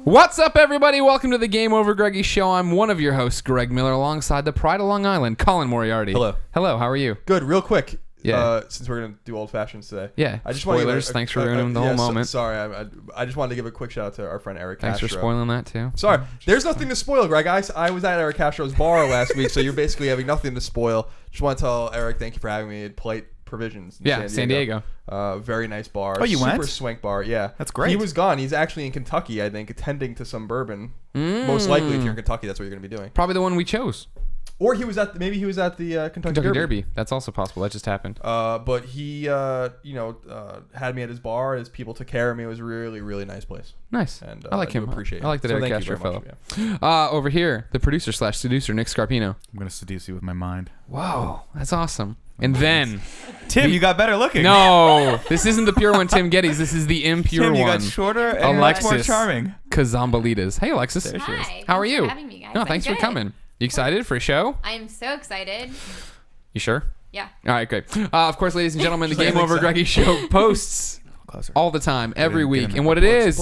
What's up, everybody? Welcome to the GameOverGreggy show. I'm one of your hosts, Greg Miller, alongside the Pride of Long Island, Colin Moriarty. Hello. Hello, how are you? Good. Real quick. Yeah. Since we're gonna do old fashions today. Yeah. I just want to give thanks for ruining the whole moment. Sorry, I just wanted to give a quick shout out to our friend Eric Thanks Castro. for spoiling that too. Sorry, there's nothing to spoil, Greg. I was at Eric Castro's bar last week, so you're basically having nothing to spoil. Just want to tell Eric, thank you for having me at Bulleit Provisions. In San Diego. Very nice bar. Oh, you went? Super swank bar. Yeah, that's great. He was gone. He's actually in Kentucky, I think, attending to some bourbon. Most likely, if you're in Kentucky, that's what you're gonna be doing. Probably the one we chose. Or he was at the Kentucky Derby. That's also possible. That just happened. But he, had me at his bar. His people took care of me. It was a really, really nice place. Nice. And I like him. Appreciate it. I like that Eric Castro fellow. Yeah. Over here, the producer/seducer, Nick Scarpino. I'm gonna seduce you with my mind. Wow, that's awesome. And then Tim, you got better looking. No, this isn't the pure one, Tim Gettys. This is the impure Tim, you one. got shorter and much more charming. Kazambalitas. Hey, Alexis. There she is. Hi. How are you? Thanks for having me, guys. No, thanks for coming. You excited for a show? I am so excited. You sure? Yeah. All right, great. Of course, ladies and gentlemen, the GameOverGreggy show posts all the time, every week. And what it is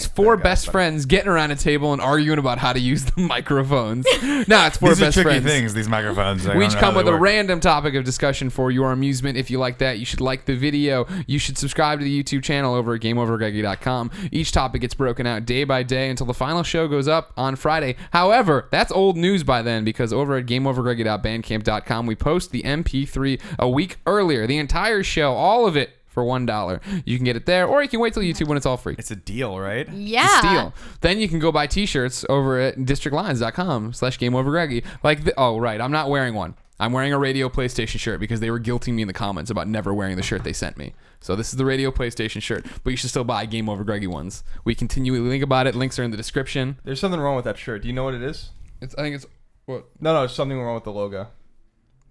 four best friends getting around a table and arguing about how to use the microphones. No, it's four these best are tricky friends. things, these microphones. We each come with a random topic of discussion for your amusement. If you like that, you should like the video. You should subscribe to the YouTube channel over at GameOverGreggy.com. Each topic gets broken out day by day until the final show goes up on Friday. However, that's old news by then, because over at GameOverGreggy.bandcamp.com, we post the MP3 a week earlier. The entire show, all of it, for $1. You can get it there, or you can wait till YouTube when it's all free. It's a deal, right? Yeah. It's a steal. Then you can go buy t-shirts over at districtlines.com/GameOverGreggy. Right, I'm not wearing one. I'm wearing a Radio PlayStation shirt because they were guilting me in the comments about never wearing the shirt they sent me. So this is the Radio PlayStation shirt, but you should still buy GameOverGreggy ones. We continually link about it. Links are in the description. There's something wrong with that shirt. Do you know what it is? I think it's what? No, there's something wrong with the logo.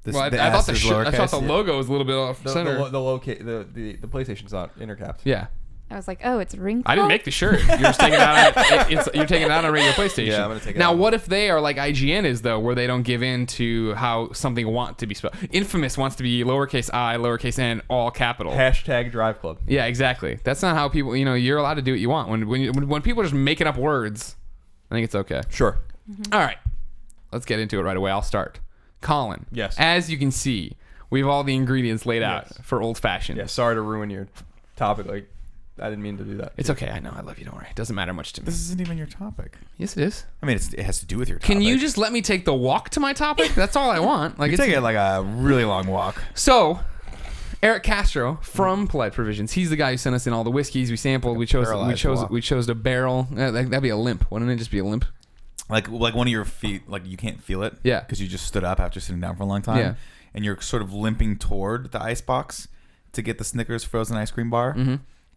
I thought the logo was a little bit off center. The PlayStation's not intercapped. Yeah. I was like, oh, it's wrinkled. I didn't make the shirt. You're just taking it out. You're taking it out on Radio PlayStation. Yeah, I'm gonna take it now, out. what if they are like IGN is though, where they don't give in to how something want to be spelled? Infamous wants to be lowercase I, lowercase n, all capital. Hashtag Drive Club. Yeah, exactly. That's not how people. You're allowed to do what you want. When people are just making up words, I think it's okay. Sure. All right, let's get into it right away. I'll start. Colin. Yes. As you can see, we have all the ingredients laid out for old fashioned. Yeah. Sorry to ruin your topic. Like, I didn't mean to do that. It's okay. I know. I love you. Don't worry. It doesn't matter much to me. This isn't even your topic. Yes, it is. I mean, it has to do with your topic. Can you just let me take the walk to my topic? That's all I want. Like, it's take it like a really long walk. So, Eric Castro from Bulleit Provisions. He's the guy who sent us in all the whiskeys we sampled. We chose a barrel. That'd be a limp. Wouldn't it just be a limp? Like one of your feet, like you can't feel it. Yeah. Because you just stood up after sitting down for a long time. Yeah. And you're sort of limping toward the ice box to get the Snickers frozen ice cream bar. Mm-hmm.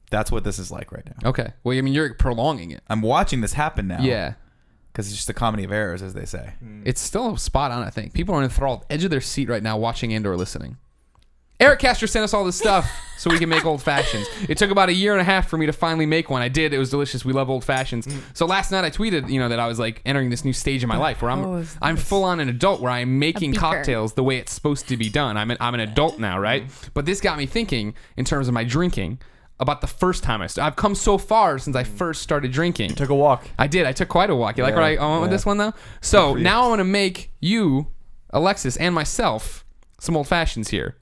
That's what this is like right now. Okay. Well, I mean, you're prolonging it. I'm watching this happen now. Yeah. Because it's just a comedy of errors, as they say. It's still spot on, I think. People are enthralled, edge of their seat right now, watching and or listening. Eric Castro sent us all this stuff so we can make old fashions. It took about a year and a half for me to finally make one. I did. It was delicious. We love old fashions. So last night I tweeted, that I was like entering this new stage in my life where I'm full on an adult, where I'm making cocktails the way it's supposed to be done. I'm an adult now, right? But this got me thinking in terms of my drinking about the first time I've come so far since I first started drinking. You took a walk. I did. I took quite a walk. You like where I went with this one though? So now I want to make you, Alexis, and myself some old fashions here.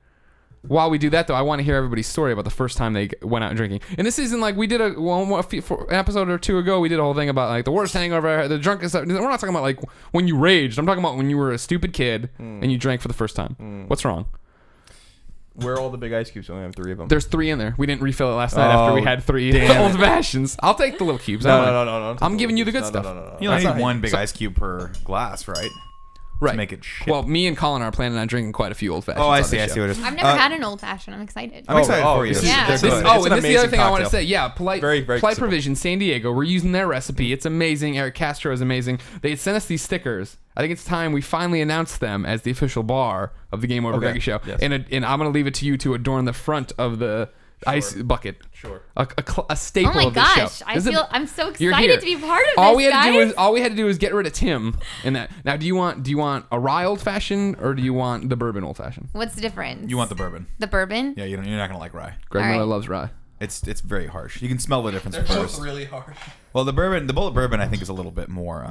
While we do that, though, I want to hear everybody's story about the first time they went out drinking. And this isn't like we did an episode or two ago. We did a whole thing about like the worst hangover, the drunkest. We're not talking about like when you raged. I'm talking about when you were a stupid kid and you drank for the first time. What's wrong? Where are all the big ice cubes? I only have 3 of them. There's 3 in there. We didn't refill it last night after we had 3 old fashions. I'll take the little cubes. No. I'm giving you the good stuff. You only need one big ice cube per glass, right? Right. To make it shit. Well, me and Colin are planning on drinking quite a few old fashions. Oh, I see what it is. I've never had an old fashioned. I'm excited. I'm excited for you. Yeah. And this is the other thing I want to say. Yeah, Bulleit very Provisions, San Diego. We're using their recipe. It's amazing. Eric Castro is amazing. They had sent us these stickers. I think it's time we finally announce them as the official bar of the GameOverGreggy show. Yes. And I'm going to leave it to you to adorn the front of the ice bucket. Sure. A staple Oh my of the show. gosh! I'm so You're excited here. to be part of all this. All we had to do was get rid of Tim in that. Now, do you want a rye old fashioned or do you want the bourbon old fashioned? What's the difference? You want the bourbon. The bourbon? Yeah, you're not gonna like rye. Greg All Miller right. loves rye. It's very harsh. You can smell the difference They're first. both really harsh. Well, the Bulleit bourbon, I think, is a little bit more.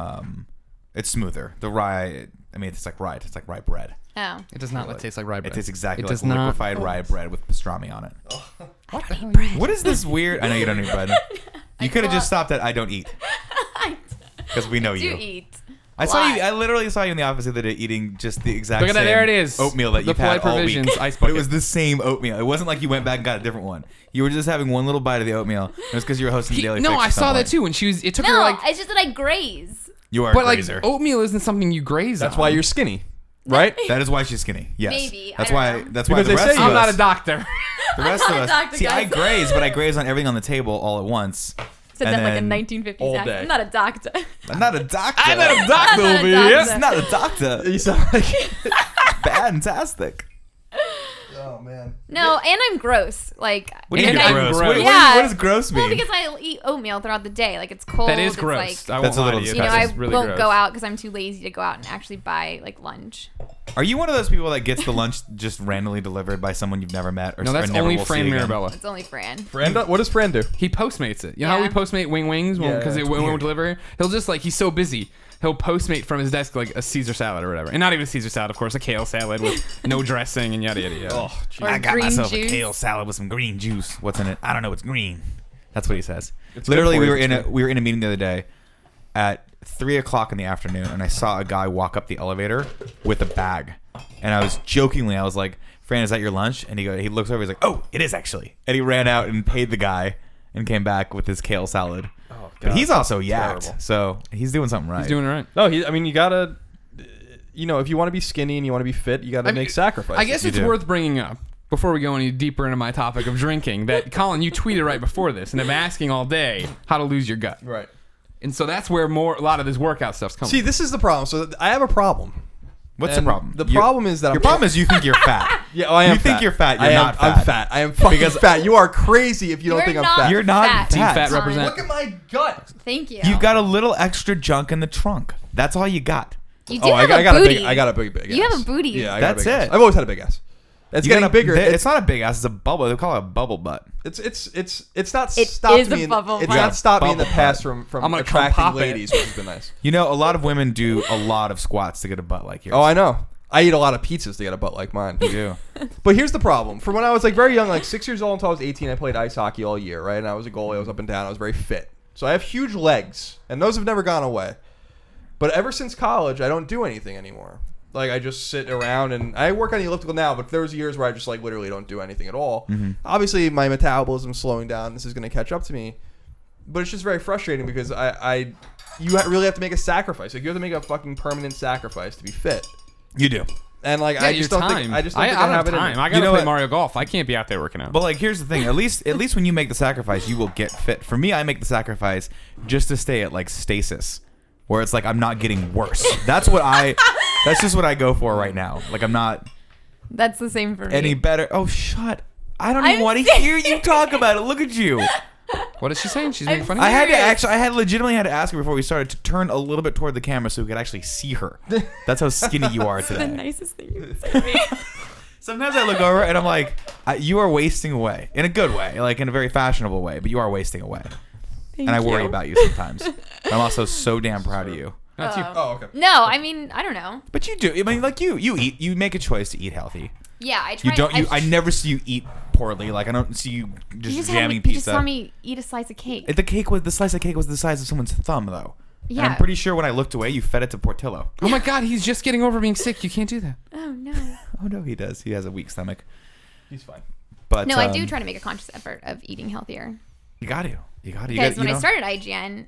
It's smoother. The rye, I mean, it's like rye. It's like rye bread. Oh. It does not taste like rye bread. It tastes exactly It like does not. liquefied rye bread with pastrami on it. I don't eat bread. What is this weird? I know you don't eat bread. You could have just stopped at I don't eat. Because we know I do you. eat. I saw you. I literally saw you in the office the other day eating just the exact Look at that. same There it is. oatmeal that The you've had Polite all Provisions week. ice But it bucket. was the same oatmeal. It wasn't like you went back and got a different one. You were just having one little bite of the oatmeal. It was because you were hosting Daily Fix No, at I some saw that point. too. When she was, it took No, her like. it's just that I graze. You are But a like grazer. oatmeal isn't something you graze. That's on. why you're skinny, right? That is why she's skinny. Yes. Maybe. That's I don't why. know. That's why Because the they rest say of I'm us. not a doctor. The rest of I'm not a us. doctor, See, I guys. graze, but I graze on everything on the table all at once. Said And that like a then 1950s all accent. day. I'm not a doctor. I'm not a doctor. I'm not a doctor I'm not a over here. doctor. It's not a doctor. You sound like. Fantastic. Oh man. No, and I'm gross. Like, What do you And mean I'm gross? gross. Yeah. What does gross mean? well, because I eat oatmeal throughout the day. Like, it's cold. That is it's gross. Like, I won't That's a lie little to you. you know, That I is really won't gross. go out because I'm too lazy to go out and actually buy like lunch. Are you one of those people that gets the lunch just randomly delivered by someone you've never met or No, that's or never only will see Fran again? Mirabella. It's only Fran. What does Fran do? He postmates it. You know how we Yeah. postmate wings Yeah, because it's it won't deliver? He'll just like, he's so busy. He'll postmate from his desk like a Caesar salad or whatever. And not even a Caesar salad, of course, a kale salad with no dressing and yada, yada, yada. Oh, geez. Or I got green myself juice. a kale salad with some green juice. What's in it? I don't know. It's green. That's what he says. It's Literally, good for we you. were in a meeting the other day at 3:00 in the afternoon, and I saw a guy walk up the elevator with a bag, and I was like, "Fran, is that your lunch?" And he looks over, he's like, "Oh, it is actually," and he ran out and paid the guy and came back with his kale salad. Oh, But he's also terrible. yacked, so he's doing something right. He's doing it right. No, I mean, you gotta. You know, if you want to be skinny and you want to be fit, you gotta make sacrifices. I guess You it's do. worth bringing up before we go any deeper into my topic of drinking that Colin, you tweeted right before this, and I've been asking all day how to lose your gut, Right. and so that's where a lot of this workout stuff's coming. See, this is the problem. So I have a problem. What's And the problem? The problem is that your problem is you think you're fat. Yeah, I am. You think fat. you're fat, you're I am, not fat. I'm fat. I am fucking fat. You are crazy if you don't You're think I'm not fat. You're not fat. Team fat Colin. represent. Look at my gut. Thank you. You've got a little extra junk in the trunk. That's all you got. You do Oh, have I got a a booty. big. I got a big You ass. have a booty. Yeah, I got That's a big ass. it. I've always had a big ass. It's You getting got a- bigger. It's not a big ass. It's a bubble. They call it a bubble butt. It's not It stopped is a me. bubble It's butt. not stopped me in the Bubble past butt. from I'm gonna come attracting pop it. ladies, which has been nice. You know, a lot of women do a lot of squats to get a butt like yours. Oh, I know. I eat a lot of pizzas to get a butt like mine. You do. But here's the problem. From when I was like very young, like 6 years old until I was 18, I played ice hockey all year, right? And I was a goalie. I was up and down. I was very fit. So I have huge legs, and those have never gone away. But ever since college, I don't do anything anymore. Like, I just sit around, and I work on the elliptical now, but there was years where I just, like, literally don't do anything at all. Mm-hmm. Obviously, my metabolism's slowing down. This is going to catch up to me. But it's just very frustrating because you really have to make a sacrifice. Like, you have to make a fucking permanent sacrifice to be fit. You do. And, like, Yeah, I just your don't time. think I just don't think I don't I have have it in time. me. I gotta You know play what? Mario Golf. I can't be out there working out. But like, here's the thing. At least when you make the sacrifice, you will get fit. For me, I make the sacrifice just to stay at like stasis, where it's like I'm not getting worse. That's just what I go for right now. Like I'm not That's the same for me. any better. Oh, shut! I don't even I'm want to hear you talk about it. Look at you. What is she saying? She's being I'm funny. I serious. had legitimately had to ask her before we started to turn a little bit toward the camera so we could actually see her. That's how skinny you are That's the today. nicest thing you've said to me. Sometimes I look over and I'm like, you are wasting away in a good way, like in a very fashionable way, but you are wasting away. Thank And I worry you. about you sometimes. I'm also so damn proud of you. That's you. Oh, okay. No, I mean, I don't know. But you do. I mean, like you make a choice to eat healthy. Yeah, I try. You don't. I I never see you eat poorly. Like I don't see you just jamming You pizza. just saw me eat a slice of cake. The slice of cake was the size of someone's thumb, though. And Yeah. I'm pretty sure when I looked away, you fed it to Portillo. Oh my God, he's just getting over being sick. You can't do that. Oh no. Oh no, he does. He has a weak stomach. He's fine. But No, I do try to make a conscious effort of eating healthier. You got to. Because when I started IGN,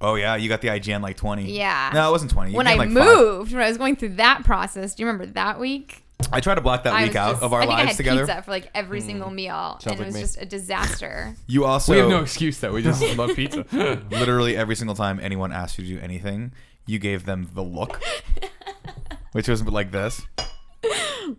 Oh yeah, you got the IGN like 20. Yeah. No, it wasn't 20. You when gained, I like 5. moved, when I was going through that process, do you remember that week? I tried to block that I week was out just- of our I think lives I had together. pizza for like every single meal, and like it was me. just a disaster. You also We have no excuse though. We just love pizza. literally every single time anyone asked you to do anything, you gave them the look, which was like this.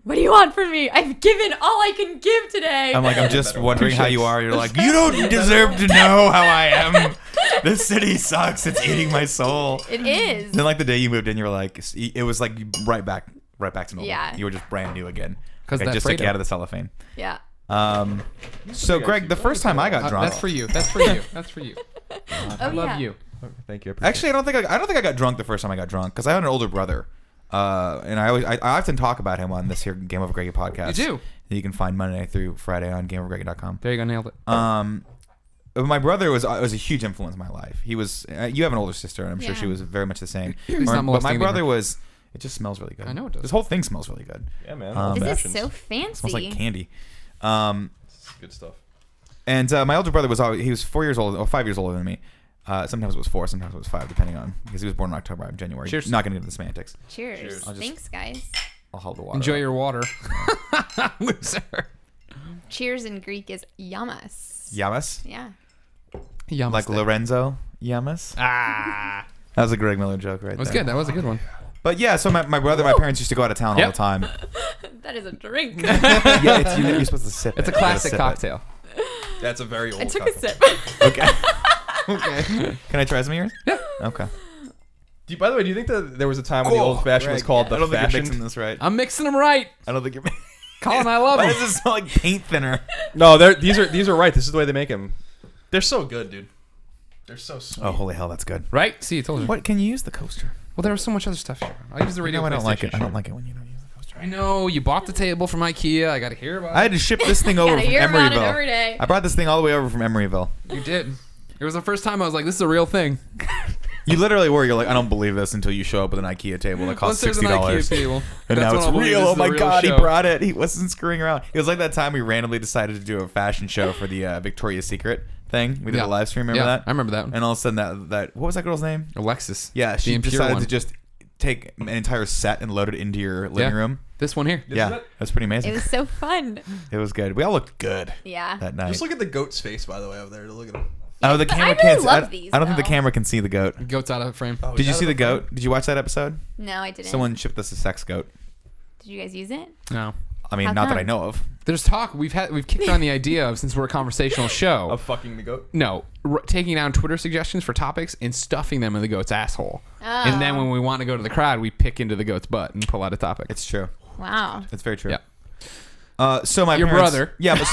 What do you want from me? I've given all I can give today. I'm like, I'm just Better. wondering how you Touche. are. You're like, you don't deserve to know how I am. This city sucks. It's eating my soul. It is. Then like the day you moved in, you were like, it was like right back to normal. Yeah. You were just brand new again. 'Cause Like, I that just took you Fredo. out of the cellophane. Yeah. So Greg, the first time I got drunk, That's for you. That's for you. That's for you. I love yeah. you. Thank you. I appreciate actually, I don't think I got drunk the first time I got drunk because I had an older brother, and I often talk about him on this here GameOverGreggy podcast. You do. That you can find Monday through Friday on GameOverGreggy.com. There you go, nailed it. My brother was a huge influence in my life. He was. You have an older sister, and I'm sure Yeah. she was very much the same. He's not But my molesting brother anyone. was. It just smells really good. I know it does. This whole thing smells really good. Yeah, man. This Fashions. is so fancy. It smells like candy. Good stuff. And my older brother he was 4 years old, or 5 years older than me. Sometimes it was 4, sometimes it was 5, depending on because he was born in October. I'm January. Cheers. Not going to get into the semantics. Cheers. Thanks, guys. I'll hold the water. Enjoy up. your water. Loser. Cheers in Greek is yamas. Yamas, Yeah. Yum. like Lorenzo Yamas. Ah. That was a Greg Miller joke, right That was there. good. That was a good one. But yeah, so my brother, my parents used to go out of town all Yep. the time. That is a drink. Yeah, you're supposed to sip It's a it. You gotta classic sip it. cocktail. That's a very old. I took a cocktail. sip. Okay. Okay. Can I try some of yours? Yeah. Okay. By the way, do you think that there was a time when the old fashioned was called I the don't think you're mixing fashioned? this right. I'm mixing them right. I don't think you're. Colin, I love Why them. does it smell like paint thinner? No, these are right. This is the way they make them. They're so good, dude. They're so sweet. Oh, holy hell, that's good. Right? See, I told you. What can you use the coaster? Well, there was so much other stuff here. I use the radio. I don't like it. PlayStation. I don't like it when you don't use the coaster. I know. You bought the table from IKEA. I got to hear about I had to ship this thing over Gotta from hear about it Emeryville. every day. I brought this thing all the way over from Emeryville. it. You did. It was the first time I was like, this is a real thing. You literally were. You're like, I don't believe this until you show up with an IKEA table that costs Once there's an $60. IKEA table. And that's now when it's I'll believe real. this Oh is a my real God, show. he brought it. He wasn't screwing around. It was like that time we randomly decided to do a fashion show for the Victoria's Secret thing. We did Yeah. a live stream. Remember Yeah, that? I remember that one. And all of a sudden, that what was that girl's name? Alexis. Yeah, The she impure decided one. to just take an entire set and load it into your living Yeah. room. This one here. Yeah, that's pretty amazing. It was so fun. It was good. We all looked good Yeah. that night. Just look at the goat's face, by the way, over there. Look at him. Oh, the But camera I really can't. love these, I don't think the though. camera can see the goat. Goat's out of frame. Oh, Did you is see that the a- goat? Did you watch that episode? No, I didn't. Someone shipped us a sex goat. Did you guys use it? No. I mean, How not that I come? know of. There's talk. We've kicked around the idea of, since we're a conversational show. Of fucking the goat? No, taking down Twitter suggestions for topics and stuffing them in the goat's asshole. And then when we want to go to the crowd, we pick into the goat's butt and pull out a topic. It's true. Wow. It's very true. Yeah. So my Your parents, brother. Yeah. But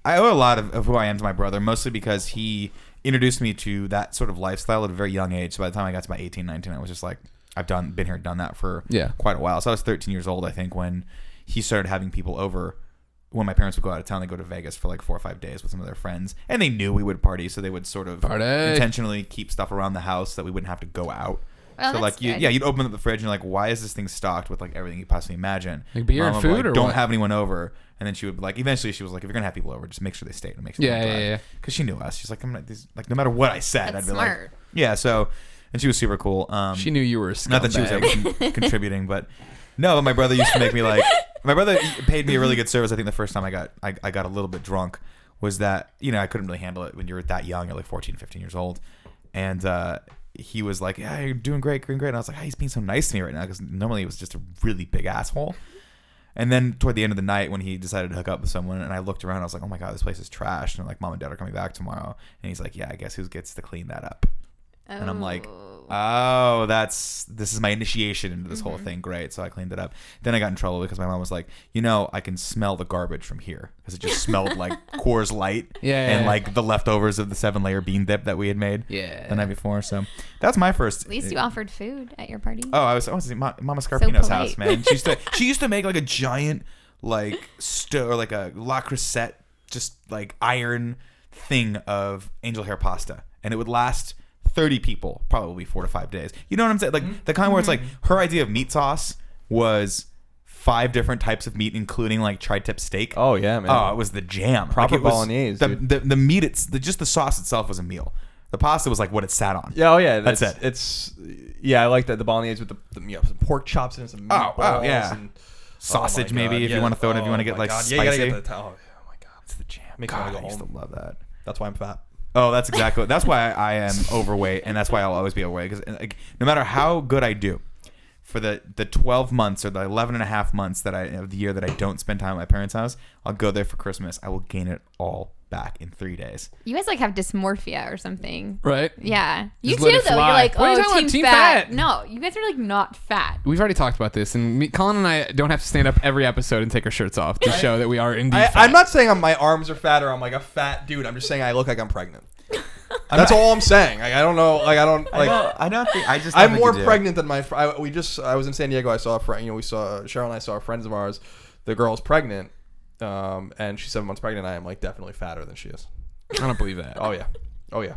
I owe a lot of who I am to my brother, mostly because he introduced me to that sort of lifestyle at a very young age. So by the time I got to about 18, 19, I was just like, I've been here, done that for quite a while. So I was 13 years old, I think, when he started having people over. When my parents would go out of town, they'd go to Vegas for like 4 or 5 days with some of their friends. And they knew we would party, so they would sort of Party. intentionally keep stuff around the house that we wouldn't have to go out. Well, So that's like, good. you'd open up the fridge and you're like, why is this thing stocked with like everything you possibly imagine? Like beer and Mom would be food like, or don't what? have anyone over. And then she would be like, eventually she was like, if you're gonna have people over, just make sure they stay and make sure Yeah, they yeah, drive. yeah. Because she knew us. She's like, I'm not like no matter what I said, That's I'd be smart. like, yeah. So, and she was super cool. She knew you were a scumbag. Not that she was ever contributing, but no. My brother used to make me like. My brother paid me a really good service. I think the first time I got a little bit drunk was that, you know, I couldn't really handle it when you're that young. You're like 14, 15 years old. And he was like, yeah, you're doing great. And I was like, he's being so nice to me right now, because normally he was just a really big asshole. And then toward the end of the night, when he decided to hook up with someone, and I looked around, I was like, oh my God, this place is trash. And like, Mom and Dad are coming back tomorrow. And he's like, yeah, I guess who gets to clean that up? And I'm like, oh, this is my initiation into this whole thing. Great. So I cleaned it up. Then I got in trouble because my mom was like, you know, I can smell the garbage from here, because it just smelled like Coors Light and like the leftovers of the 7-layer bean dip that we had made the night before. So that's my first. At least you offered food at your party. Oh, I was at Mama Scarpino's polite. house, man. She used to make like a giant like or like a La Crusette, just like iron thing of angel hair pasta, and it would last 30 people, probably 4 to 5 days. You know what I'm saying? Like the kind where it's like her idea of meat sauce was 5 different types of meat, including like tri-tip steak. Oh yeah, man. Oh, it was the jam. Proper like, it was, bolognese, The meat, just the sauce itself was a meal. The pasta was like what it sat on. Yeah, oh yeah, That's it. It's I like that, the bolognese with the some pork chops and some meatballs. Oh, yeah. And Sausage oh my maybe God, if you yeah. want to throw it. If you Oh want to get my like God. spicy. Yeah, you gotta get the oh my God, It's the jam. Makes me God, wanna go I used to home. love that. that's why I'm fat. Oh, that's why I am overweight, and that's why I'll always be overweight. Because like, no matter how good I do, for the 12 months or the 11 and a half months of the year that I don't spend time at my parents' house, I'll go there for Christmas. I will gain it all back in 3 days. You guys like have dysmorphia or something. Right? Yeah. You Just let too, it though. fly. You're like, What are you oh, talking about? team Team fat. fat. No, you guys are like not fat. We've already talked about this, and Colin and I don't have to stand up every episode and take our shirts off to show that we are indeed fat. I'm not saying my arms are fat or I'm like a fat dude. I'm just saying I look like I'm pregnant. That's all I'm saying. I don't know. Like I don't like. I don't think. I just. I'm more pregnant than my. I was in San Diego. I saw a friend. We saw Cheryl and I saw friends of ours. The girl's pregnant, and she's 7 months pregnant. I am like definitely fatter than she is. I don't believe that. Oh yeah,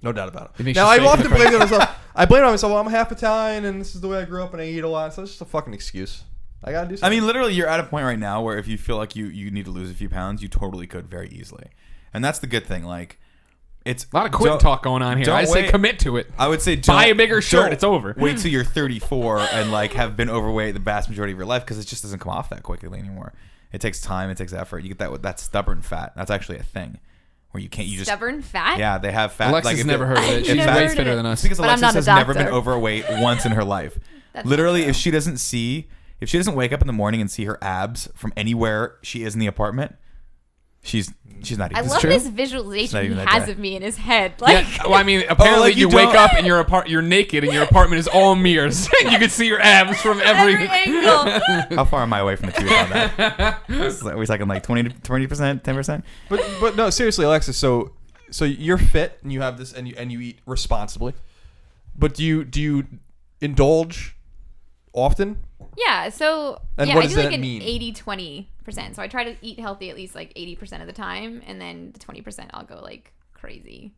no doubt about You it. think Now she's I fake often the blame it on myself. I blame it on myself. Well, I'm half Italian, and this is the way I grew up, and I eat a lot. So it's just a fucking excuse. I gotta do something. I mean, literally, you're at a point right now where if you feel like you need to lose a few pounds, you totally could very easily, and that's the good thing. Like, it's A lot of quit talk going on here. I say commit to it. I would say Buy a bigger shirt. It's over. Wait till you're 34 and like have been overweight the vast majority of your life because it just doesn't come off that quickly anymore. It takes time. It takes effort. You get that stubborn fat. That's actually a thing where you can't. You just Stubborn fat? Yeah, they have fat. Alexa's like, never heard of it. She's never way heard of fitter it. than us. because But I'm Alexis not a has never been doctor. overweight once in her life. That's Literally, true. if she doesn't wake up in the morning and see her abs from anywhere she is in the apartment, she's not I even. love true? this It's not visualization he even that has day. of me in his head. Like, Yeah, well, I mean, apparently like you you wake don't- up and you're naked and your apartment is all mirrors. You can see your abs from every. every angle. How far am I away from the truth on that? Are we talking like 20%, 10%? But no, seriously, Alexis. So you're fit and you have this and you eat responsibly. But do you indulge often? Yeah, so And yeah, what I does do like that an mean? 80-20%. So I try to eat healthy at least like 80% of the time, and then the 20% I'll go like crazy.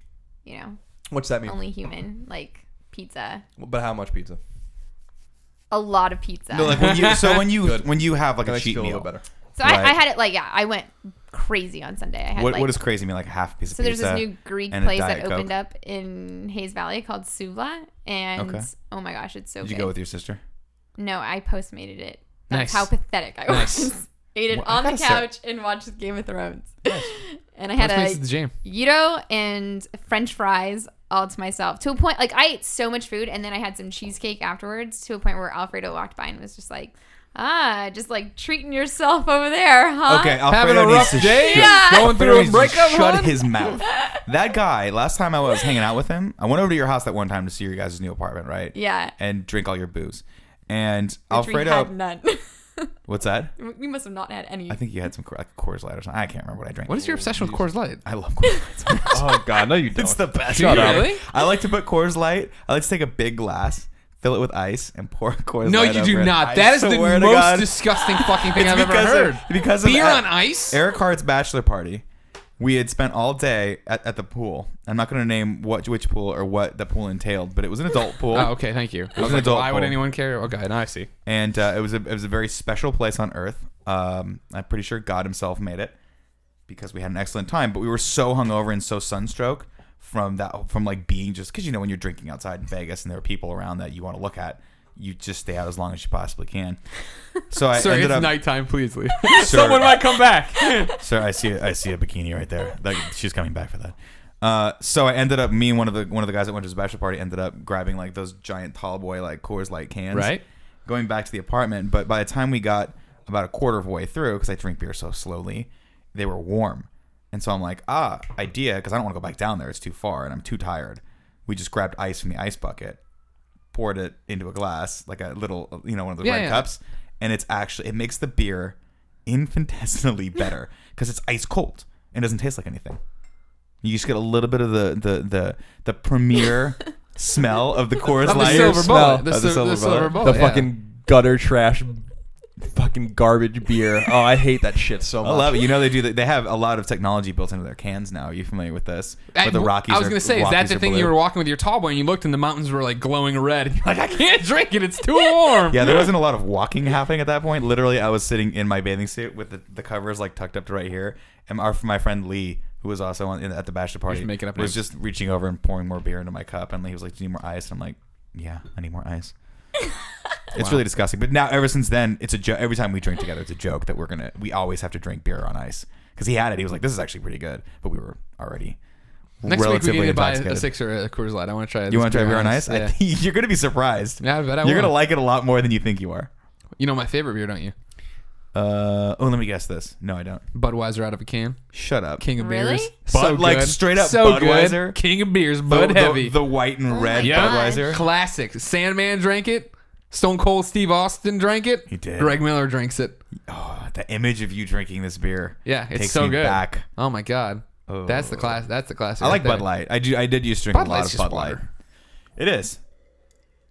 You know, What's that mean? only human, like pizza. But how much pizza? A lot of pizza. No, like when you have like That a makes you cheat feel a meal. little better. so right. I had it like, yeah, I went crazy on Sunday. I had What like, what does crazy mean? Like half a piece of so there's pizza? this new Greek and a place that Diet opened Coke? up in Hayes Valley called Suvla, and Okay. oh my gosh, it's so Did good. you go with your sister? No, I postmated it. That's Nice. how pathetic I Nice. was. Ate it Well, I on the gotta say- couch and watched Game of Thrones. And I had Postmates is a the jam. gyro and French fries all to myself. To a point, like I ate so much food, and then I had some cheesecake afterwards. To a point where Alfredo walked by and was just like, just like treating yourself over there, huh? Okay, Having Alfredo a needs rough to day? Yeah. Going through a needs to breakup, shut hon? his mouth. That guy, last time I was hanging out with him, I went over to your house that one time to see your guys' new apartment, right? Yeah. And drink all your booze. And Which Alfredo, we had none. what's that? We must have not had any. I think you had some like Coors Light or something. I can't remember what I drank. What is your obsession with Coors Light? I love Coors Light. Oh God, no, you don't. It's the best. Do you really? I like to put Coors Light. I like to take a big glass, fill it with ice, and pour Coors No, Light you over do it. not. I That is the swear to most God. disgusting fucking thing It's I've ever because heard. because of Beer Eric- on ice? Eric Hart's bachelor party. We had spent all day at the pool. I'm not going to name which pool or what the pool entailed, but it was an adult pool. Oh, okay, thank you. I was an like, adult why would pool. anyone care? Okay, now I see. And it was a very special place on Earth. I'm pretty sure God himself made it because we had an excellent time. But we were so hungover and so sunstroke from like being just because when you're drinking outside in Vegas and there are people around that you want to look at, you just stay out as long as you possibly can. So I Sir, ended it's up. nighttime. Please leave. Sir. Someone might come back. Sir, I see a bikini right there. Like, she's coming back for that. So I ended up, me and one of the guys that went to his bachelor party ended up grabbing like those giant tall boy like Coors Light cans. Right. Going back to the apartment, but by the time we got about a quarter of the way through, because I drink beer so slowly, they were warm. And so I'm like, idea, because I don't want to go back down there. It's too far and I'm too tired. We just grabbed ice from the ice bucket, poured it into a glass, like a little, one of those red cups. And it makes the beer infinitesimally better because it's ice cold and doesn't taste like anything. You just get a little bit of the premier smell of the Coors Of the Light. silver smell. bullet. The Of the silver silver bullet. the yeah. fucking gutter trash, fucking garbage beer. Oh, I hate that shit so I much. love it. They do that. They have a lot of technology built into their cans now. Are you familiar with this? Where the Rockies I was are- going to say, is that Rockies the are thing blue. you were walking with your tall boy and you looked and the mountains were like glowing red? And you're like, I can't drink it. It's too warm. Yeah, there wasn't a lot of walking happening at that point. Literally, I was sitting in my bathing suit with the covers like tucked up to right here, and my friend Lee, who was also at the bachelor party, Just making up was names. just reaching over and pouring more beer into my cup, and he was like, "Do you need more ice?" And I'm like, "Yeah, I need more ice." It's really disgusting. But now, ever since then, it's a joke. Every time we drink together, it's a joke that we always have to drink beer on ice because he had it. He was like, "This is actually pretty good," but we were already Next week we relatively need to buy a intoxicated. six or a Coors Light. I want to try it. You want to try beer on ice? Yeah. You're gonna be surprised. Yeah, I bet I You're will. gonna like it a lot more than you think you are. You know my favorite beer, don't you? Let me guess this. No, I don't. Budweiser out of a can. Shut up. King of Really? beers. Bud, like good. straight up so Budweiser? Good. King of beers. Bud Heavy. The white and red my Budweiser. Classic. Sandman drank it. Stone Cold Steve Austin drank it. He did. Greg Miller drinks it. Oh, the image of you drinking this beer. Yeah, it's takes so me good. back. Oh my god. Oh. That's the class. That's the classic. I like right there. Bud Light. I did used to drink Bud a lot Light's of just Bud Light. water. It is.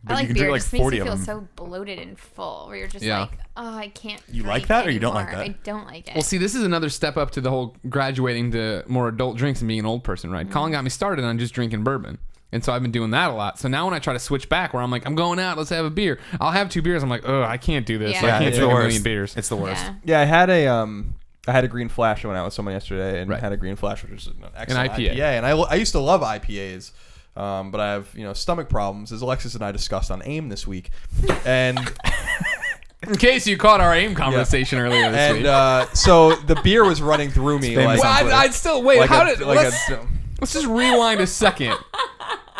But I like you can beer. drink It like just makes 40 you of feel them. so bloated and full, where you're just Yeah. like, oh, I can't. You like drink that or you don't like anymore. that? I don't like it. Well, see, this is another step up to the whole graduating to more adult drinks and being an old person, right? Colin got me started on just drinking bourbon. And so I've been doing that a lot. So now when I try to switch back where I'm like, I'm going out, let's have a beer. I'll have 2 beers. I'm like, oh, I can't do this. Yeah. I can't it's drink the a worst. million beers. It's the worst. Yeah. Yeah, I had a green flash. I went out with someone yesterday and Right. had a green flash, which was an excellent IPA. And I used to love IPAs, but I have stomach problems, as Alexis and I discussed on AIM this week, and In case you caught our AIM conversation earlier this week. so the beer was running through me. famous Like, Well, I'd still wait. like How a- did like let's, a- let's just rewind a second.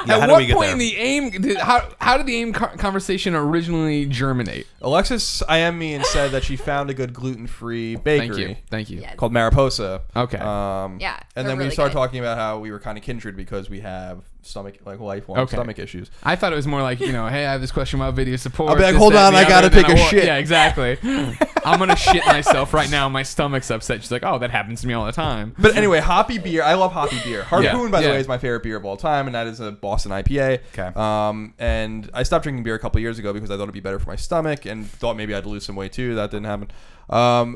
Yeah, how At did what we get point there? in the AIM how did the AIM conversation originally germinate? Alexis IM'd me and said that she found a good gluten-free bakery Thank you. Yeah. called Mariposa. Okay. Yeah, And they're then we really started good. talking about how we were kind of kindred because we have lifelong stomach issues. I thought it was more like, hey, I have this question about video support. I'll be like, this, hold that, on, and the I gotta other, and take then a shit. Yeah, exactly. I'm going to shit myself right now. My stomach's upset. She's like, oh, that happens to me all the time. But anyway, hoppy beer. I love hoppy beer. Harpoon, by the Yeah. way, is my favorite beer of all time, and that is a Boston IPA. Okay. And I stopped drinking beer a couple years ago because I thought it'd be better for my stomach, and thought maybe I'd lose some weight too. That didn't happen.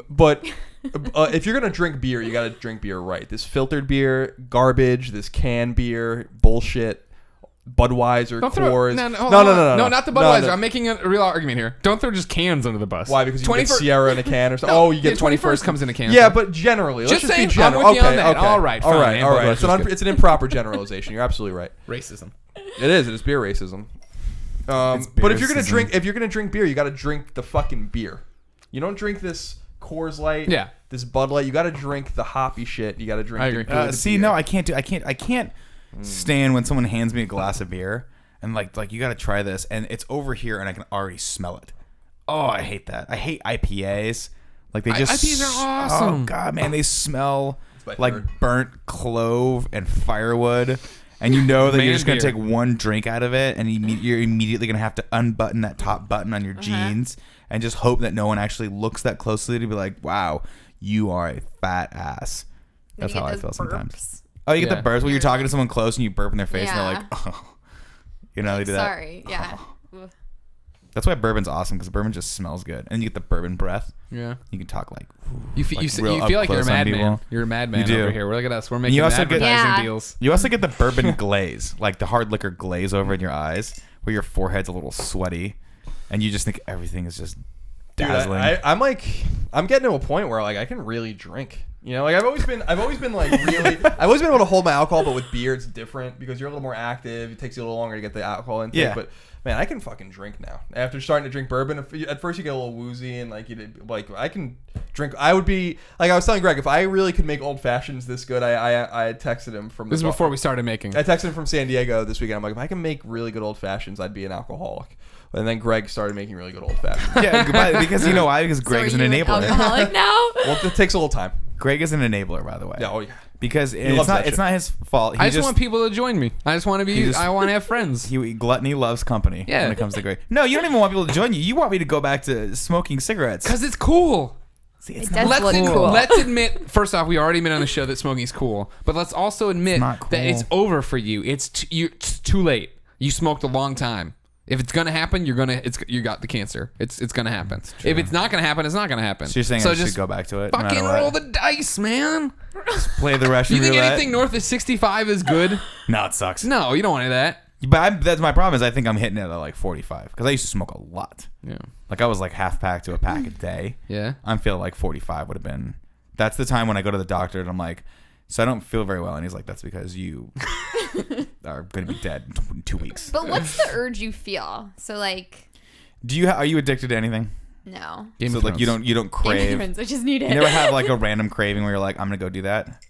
But if you're gonna drink beer, you gotta drink beer right. This filtered beer, garbage. This canned beer, bullshit. Budweiser, Don't throw, Coors. no, No, not the Budweiser. No. I'm making a real argument here. Don't throw just cans under the bus. Why? Because you get 21st Sierra in a can or something. No, Oh, you get yeah, 21st comes in a can. Yeah, but generally, let's Just just be saying, general. I'm with you Okay, on that. okay. All right, all fine. right, And all right. Budweiser's It's an improper generalization. You're absolutely right. racism. It is. It is beer racism. But if you're gonna drink beer, you got to drink the fucking beer. You don't drink this Coors Light. Yeah. This Bud Light. You got to drink the hoppy shit. You got to drink. I the agree. good See, beer. no, I can't stand when someone hands me a glass of beer and like you got to try this, and it's over here, and I can already smell it. Oh, I hate that. I hate IPAs. Like they just IPAs are awesome. Oh god, man, they smell my like third. burnt clove and firewood. And you know that Man you're just going to beer. take one drink out of it, and you're immediately going to have to unbutton that top button on your jeans and just hope that no one actually looks that closely to be like, wow, you are a fat ass. Then That's you how get I those feel sometimes. burps. Oh, you get Yeah. the burps when you're talking to someone close and you burp in their face and they're Yeah. like, oh. You know, they do that. Sorry. Yeah. Ugh. That's why bourbon's awesome, because bourbon just smells good. And you get the bourbon breath. Yeah. You can talk like, You real feel like you're a up close on madman. people. You're a madman You do. over here. Look at us. We're making you also get- advertising Yeah. deals. You also get the bourbon glaze, like the hard liquor glaze over in your eyes, where your forehead's a little sweaty, and you just think everything is just Dude, dazzling. I'm getting to a point where like I can really drink. You know, like I've always been like really. I've always been able to hold my alcohol, but with beer it's different because you're a little more active. It takes you a little longer to get the alcohol intake. Yeah. But man, I can fucking drink now. After starting to drink bourbon, at first you get a little woozy and like I can drink. I would be like I was telling Greg, if I really could make old fashions this good, I had texted him from. This is before we started making. I texted him from San Diego this weekend. I'm like, if I can make really good old fashions, I'd be an alcoholic. And then Greg started making really good old fashions. yeah, goodbye, because you know why? Because So Greg's are an you enabler. alcoholic now? Well, it takes a little time. Greg is an enabler, by the way. Yeah, oh yeah. Because loves that it's shit. not his fault. I just want people to join me. I just want to be. just- I want to have friends. Gluttony loves company. Yeah. When it comes to Greg. No, you don't even want people to join you. You want me to go back to smoking cigarettes. Because it's cool. See, it's It not does look cool. Let's admit, first off, we already admit on the show that smoking's cool. But let's also admit not that it's cool. over for you. It's too late. You smoked a long time. If it's gonna happen, you got the cancer. It's gonna happen. If it's not gonna happen, it's not gonna happen. So you're saying I should just go back to it? no fucking matter roll what? the dice, man. Play the Russian You think roulette? anything north of 65 is good? No, it sucks. No, you don't want any of that. But that's my problem is I think I'm hitting it at like 45 because I used to smoke a lot. Yeah. Like I was like half pack to a pack a day. Yeah. I'm feeling like 45 would have been. That's the time when I go to the doctor and I'm like, so I don't feel very well, and he's like, that's because you are going to be dead in 2 weeks. But what's the urge you feel? So like, Are you addicted to anything? no. Game So of like you Thrones. don't crave. I just need it. You never have like a random craving where you're like, I'm gonna go do that.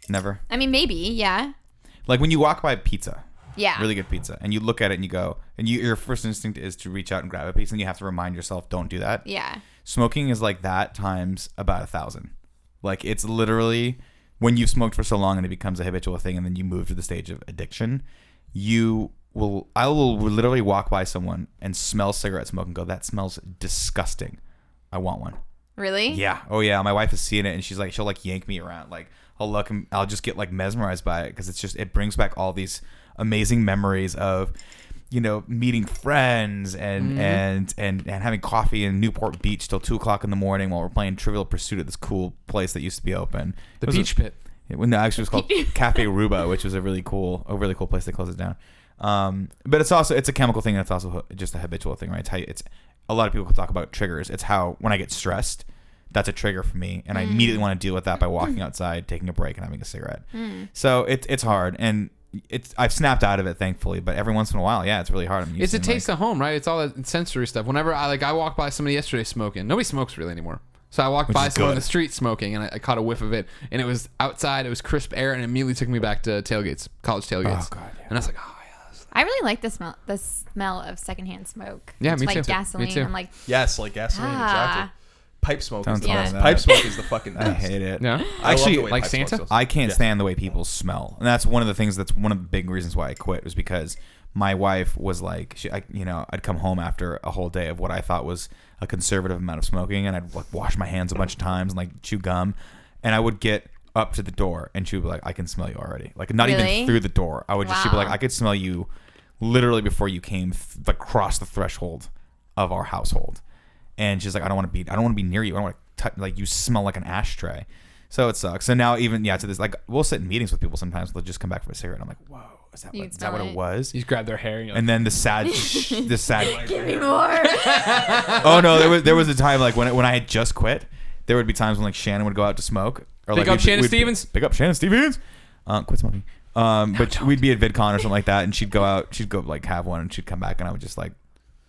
Never. I mean, maybe, yeah. Like when you walk by pizza, Yeah. really good pizza, and you look at it and you go, and your first instinct is to reach out and grab a piece, and you have to remind yourself, don't do that. Yeah. Smoking is like that times about 1,000. Like it's literally when you've smoked for so long and it becomes a habitual thing, and then you move to the stage of addiction. I will literally walk by someone and smell cigarette smoke and go, "That smells disgusting. I want one." Really? Yeah. Oh yeah. My wife has seen it, and she'll like yank me around. Like I'll look and I'll just get like mesmerized by it because it brings back all these amazing memories of, meeting friends and having coffee in Newport Beach till 2:00 in the morning while we're playing Trivial Pursuit at this cool place that used to be open. The Beach Pit. No, actually, it was called Cafe Ruba, which was a really cool place. They closed it down. But it's a chemical thing. That's also just a habitual thing, right? It's a lot of people talk about triggers. It's how when I get stressed, that's a trigger for me, and I immediately want to deal with that by walking outside, taking a break, and having a cigarette. So it's hard, and I've snapped out of it, thankfully. But every once in a while, yeah, it's really hard. It's a taste of home, right? It's all that sensory stuff. Whenever I walked by somebody yesterday smoking. Nobody smokes really anymore. So I walked by someone in the street smoking, and I caught a whiff of it, and it was outside. It was crisp air, and it immediately took me back to college tailgates. Oh God! Yeah. And I was like, oh yeah. I really like the smell of secondhand smoke. Yeah, it's me like too. gasoline. Me too. I'm like, yes, like gasoline. Exactly. Pipe smoke. Pipe smoke is the fucking best. I hate it. Yeah. Actually, like Santa. I can't stand the way people smell, and that's one of the things. That's one of the big reasons why I quit, was because my wife was like, I'd come home after a whole day of what I thought was a conservative amount of smoking, and I'd like wash my hands a bunch of times and like chew gum, and I would get up to the door and she would be like, "I can smell you already." Like not even through the door. She'd be like, "I could smell you literally before you came across the threshold of our household." And she's like, I don't want to be near you. I don't want to touch, like, you smell like an ashtray. So it sucks. So now even, to this, like, we'll sit in meetings with people sometimes. They'll just come back for a cigarette. And I'm like, whoa, is that what it was? You just grab their hair. And then the sad. give me more. Oh no, there was a time like when I had just quit. There would be times when like Shannon would go out to smoke. Or pick up Shannon Stevens. Pick up Shannon Stevens. Quit smoking. But we'd be at VidCon or something like that, and she'd go out. She'd go like have one, and she'd come back, and I would just like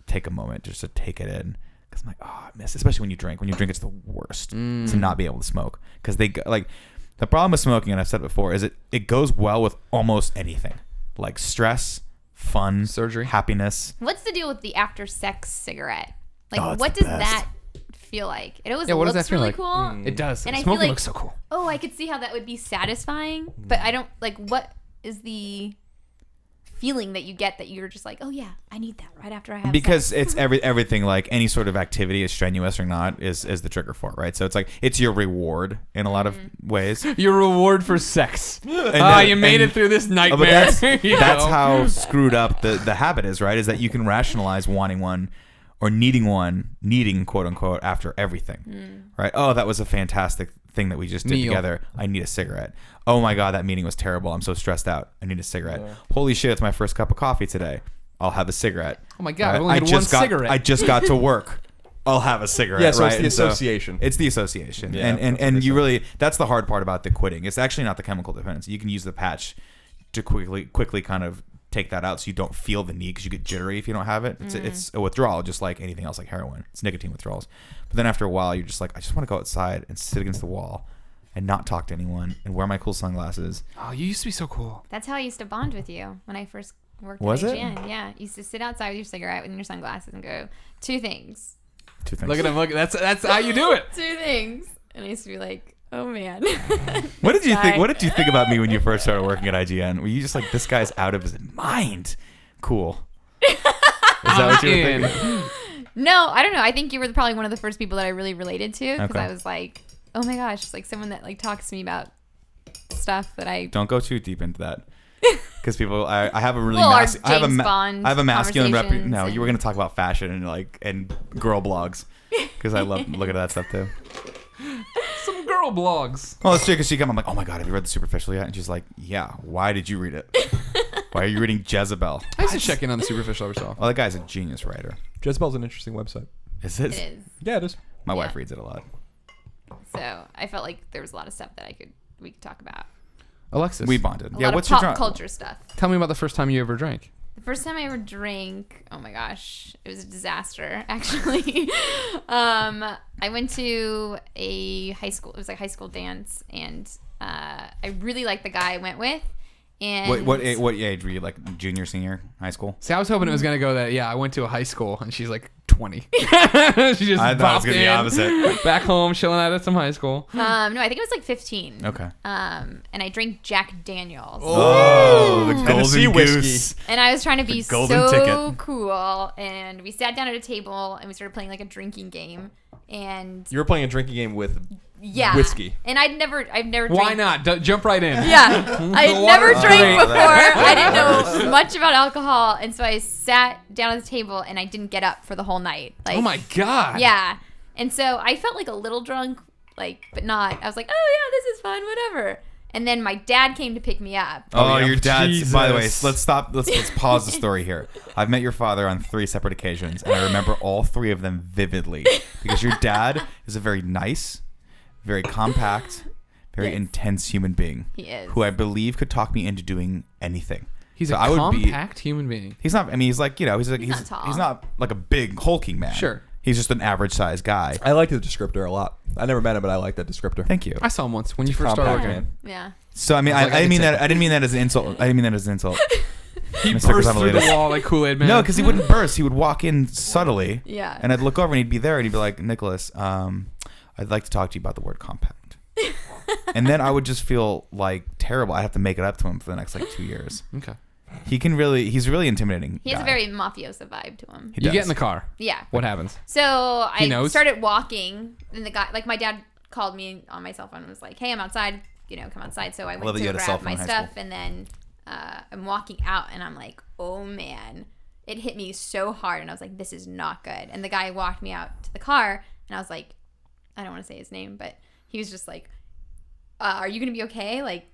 take a moment just to take it in. Because I'm like, I miss it. Especially when you drink. When you drink, it's the worst to not be able to smoke. Because the problem with smoking, and I've said it before, is it goes well with almost anything. Like stress, fun, surgery, happiness. What's the deal with the after sex cigarette? Like, Oh, it's what the does best. that feel like? It always what does looks that feel really like? cool. It does. And I Smoking feel like, looks so cool. Oh, I could see how that would be satisfying, but I don't like. What is the feeling that you get that you're just like, oh yeah, I need that right after I have because sex? it's everything, like any sort of activity, is strenuous or not, is the trigger for it, right? So it's like it's your reward in a lot of ways. Your reward for sex. You made it through this nightmare. That's how screwed up the habit is, right? Is that you can rationalize wanting one or needing quote unquote after everything, right? Oh, that was a fantastic thing that we just did together. I need a cigarette. Oh my God, that meeting was terrible. I'm so stressed out. I need a cigarette. Holy shit, it's my first cup of coffee today. I'll have a cigarette. Oh my God, I've only had one cigarette. I just got to work. I'll have a cigarette. Yeah, so right? it's the association. It's the association. Yeah, and you really, that's the hard part about the quitting. It's actually not the chemical dependency. You can use the patch to quickly kind of take that out so you don't feel the need, because you get jittery if you don't have it. It's a withdrawal, just like anything else, like heroin. It's nicotine withdrawals. But then after a while, you're just like, I just want to go outside and sit against the wall and not talk to anyone and wear my cool sunglasses. Oh, you used to be so cool. That's how I used to bond with you when I first worked Was at it? IGN. Yeah, you used to sit outside with your cigarette and your sunglasses and go, two things. Look at him. Look, that's how you do it. Two things. And I used to be like, oh man. What did you think? What did you think about me when you first started working at IGN? Were you just like, this guy's out of his mind? Cool. Is that what you were thinking? No, I don't know. I think you were probably one of the first people that I really related to, because Okay. I was like, oh my gosh, it's like someone that like talks to me about stuff that I Don't go too deep into that, because people. I have a really. Well, our I have a James Bond I have a masculine conversations No, you were and- going to talk about fashion and girl blogs, because I love looking at that stuff too. Some girl blogs. Oh, it's true, because she came. I'm like, oh my God, have you read The Superficial yet? And she's like, yeah. Why did you read it? Why are you reading Jezebel? I used to check in on the Superficial every so often. Oh, that guy's a genius writer. Jezebel's an interesting website. Is it? it is. Yeah, it is. My wife Yeah. reads it a lot. So I felt like there was a lot of stuff that we could talk about. Alexis, We bonded. A Yeah, lot what's of your pop drunk? culture stuff. tell me about the first time you ever drank. The first time I ever drank, oh my gosh, it was a disaster, actually. I went to a high school, it was like a high school dance, and I really liked the guy I went with. And What age were you, like junior, senior, high school? See, I was hoping it was gonna go that. Yeah, I went to a high school, and she's like 20. She just I thought it was popped gonna be in, opposite. back home, chilling out at some high school. No, I think it was like 15. Okay. And I drank Jack Daniels. Oh, the Tennessee golden whiskey. goose. And I was trying to be golden so ticket. cool. And we sat down at a table and we started playing like a drinking game. And You were playing a drinking game with yeah, whiskey. And I've never Why drank. not? Jump right in. Yeah, I had never water's drank great. before. I didn't know much about alcohol, and so I sat down at the table and I didn't get up for the whole night. Like, Oh my God. yeah. And so I felt like a little drunk, like, but not. I was like, oh yeah, this is fun, whatever. And then my dad came to pick me up. Oh, yeah. your dad's. By the way, Jesus. let's stop. Let's pause the story here. I've met your father on 3 separate occasions, and I remember all 3 of them vividly because your dad is a very nice, very compact, very Yes. intense human being. He is. Who I believe could talk me into doing anything. He's So a I would be- compact human being. He's not. I mean, he's like he's like He's not tall. he's not like a big hulking man. Sure. He's just an average sized guy. I like the descriptor a lot. I never met him, but I like that descriptor. Thank you. I saw him once when you first started Compact working. man. Yeah. So I mean, I was like, I didn't I mean can that. I didn't mean that as an insult. I didn't mean that as an insult. He Mr. burst through the Cosmopolitas. wall like Kool-Aid Man. No, because he wouldn't burst. He would walk in subtly. Yeah. And I'd look over and he'd be there and he'd be like, Nicholas, I'd like to talk to you about the word compact. And then I would just feel like terrible. I'd have to make it up to him for the next like 2 years. Okay. He's really intimidating. He has a guy. very mafioso vibe to him. He You does. get in the car. Yeah. What happens? So I knows? started walking, and the guy, like my dad, called me on my cell phone and was like, "Hey, I'm outside. Come outside." So I love went that you to had a cell grab phone my in high stuff, and then I'm walking out, and I'm like, "Oh man!" It hit me so hard, and I was like, "This is not good." And the guy walked me out to the car, and I was like, I don't want to say his name, but he was just like, are you gonna be okay? Like,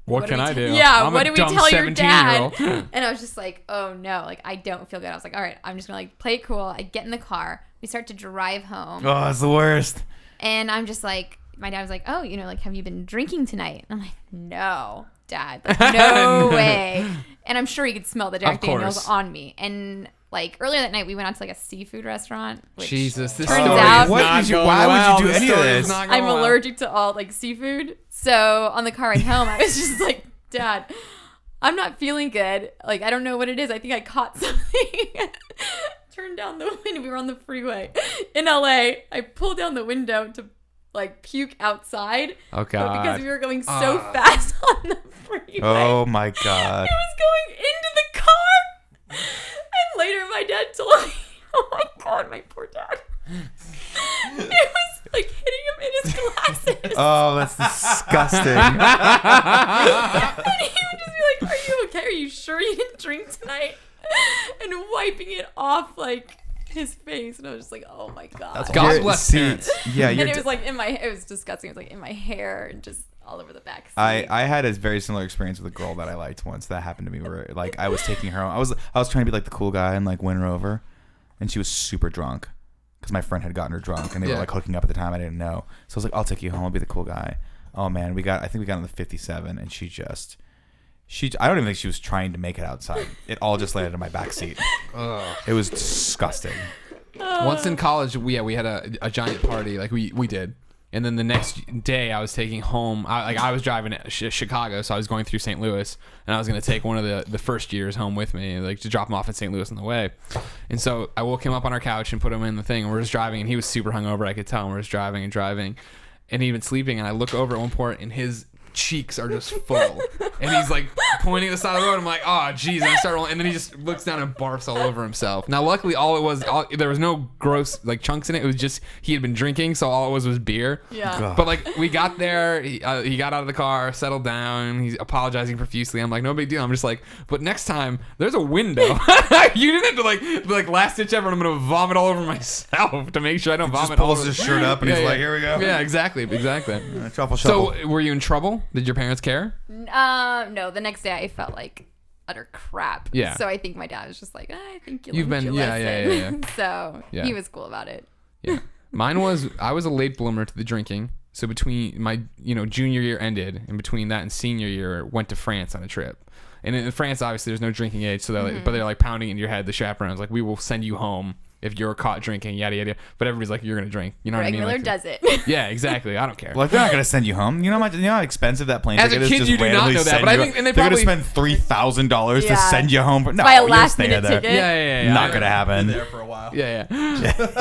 What can I do? Yeah, I'm what a do we dumb tell your dad? 17-year-old. And I was just like, oh no, like I don't feel good. I was like, all right, I'm just gonna like play it cool. I get in the car. We start to drive home, Oh, it's the worst. and I'm just like, my dad was like, oh, like, have you been drinking tonight? And I'm like, no, Dad, like, no way. And I'm sure he could smell the Jack Of course. Daniels on me. And like earlier that night, we went out to like a seafood restaurant. Which Jesus, this turns story out is What not did you- going why would you well. do This any of story is this? not going I'm well. allergic to all like seafood. So on the car ride home, I was just like, Dad, I'm not feeling good. Like, I don't know what it is. I think I caught something. Turned down the window. We were on the freeway in LA. I pulled down the window to like puke outside. Oh, But God. because we were going so fast on the freeway. Oh my God. It was going into the car. And later my dad told me, oh my God, my poor dad. It was like hitting him in his glasses. Oh, that's disgusting. And he would just be like, are you okay? Are you sure you didn't drink tonight? And wiping it off like his face. And I was just like, oh my God. That's God You're- bless see, parents. Yeah, And you're it was like it was disgusting. It was like in my hair and just all over the back seat. I had a very similar experience with a girl that I liked once. That happened to me where like I was taking her home. I was trying to be like the cool guy and like win her over, and she was super drunk because my friend had gotten her drunk and they Yeah. were like hooking up at the time. I didn't know, so I was like, I'll take you home. I'll be the cool guy. Oh man, I think we got on the 57, and I don't even think she was trying to make it outside. It all just landed in my back seat. It was disgusting. Once in college, we had a giant party, like we did, and then the next day I was taking home. I was driving to Chicago, so I was going through St. Louis, and I was gonna take one of the first years home with me, like to drop him off in St. Louis on the way. And so I woke him up on our couch and put him in the thing, and we're just driving, and he was super hungover. I could tell, and we're just driving, and he'd been sleeping, and I look over at one point, and his cheeks are just full, and he's like pointing at the side of the road. I'm like, oh geez, and I start rolling, and then he just looks down and barfs all over himself. Now luckily there was no gross like chunks in it. It was just he had been drinking, so all it was beer. Yeah. But like we got there, he got out of the car, settled down, he's apologizing profusely. I'm like, no big deal. I'm just like, but next time there's a window. You didn't have to like last ditch effort, I'm gonna vomit all over myself to make sure I don't vomit all pulls over his shirt up and he's like, here we go. Yeah, exactly. Truffle shuffle. So were you in trouble? Did your parents care? No, the next day I felt like utter crap. Yeah. So I think my dad was just like, I think You've learned been- your yeah, lesson. yeah. So Yeah. he was cool about it. Yeah. I was a late bloomer to the drinking. So between my junior year ended, and between that and senior year, went to France on a trip. And in France, obviously, there's no drinking age, so but they're like pounding in your head. The chaperones like, we will send you home if you're caught drinking, yada yada. But everybody's like, you're gonna drink. You know what I mean? Regular Like, does it. Yeah, exactly. I don't care. Like, they're not gonna send you home. You know how expensive that plane As a ticket is. kid, Just you do not randomly know that, send but I you- think- and they they're probably- gonna spend $3,000 to Yeah. send you home. No, Buy a you're last staying minute there. ticket. Yeah. Not gonna happen. There for a while. Yeah.